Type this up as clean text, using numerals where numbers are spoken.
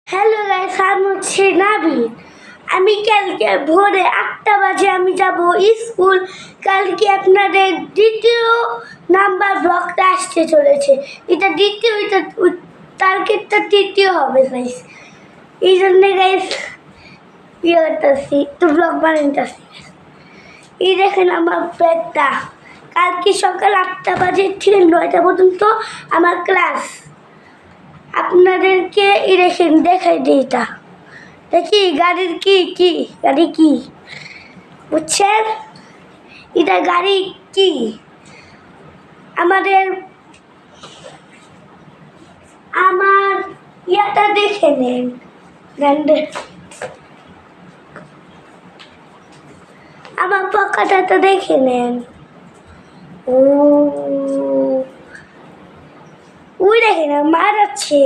Hello guys, আমি হচ্ছে নাবিল। আমি কালকে ভোরে 8টা বাজে আমি যাব স্কুল। কালকে আপনাদের দ্বিতীয় নাম্বার ব্লকটা আসতে চলেছে। এটা দ্বিতীয়, এটা কালকেরটা তৃতীয় হবে গাইস। এই জন্য গাইস ইয়ে করতেছি, তো ব্লগ বানাইতেছি। এই দেখেন আমার ব্যাগটা। কালকে সকাল 8টা বাজে থেকে 9টা পর্যন্ত আমার ক্লাস। আপনাদেরকে দেখেন দেখাই দিই। এটা দেখি গাড়ির কি গাড়ি কি বুঝছেন? এটা গাড়ি কি আমাদের আমার ইয়াটা দেখে নেন। আমার পকাটা দেখে নেন। ও ওই দেখেন মারাচ্ছে।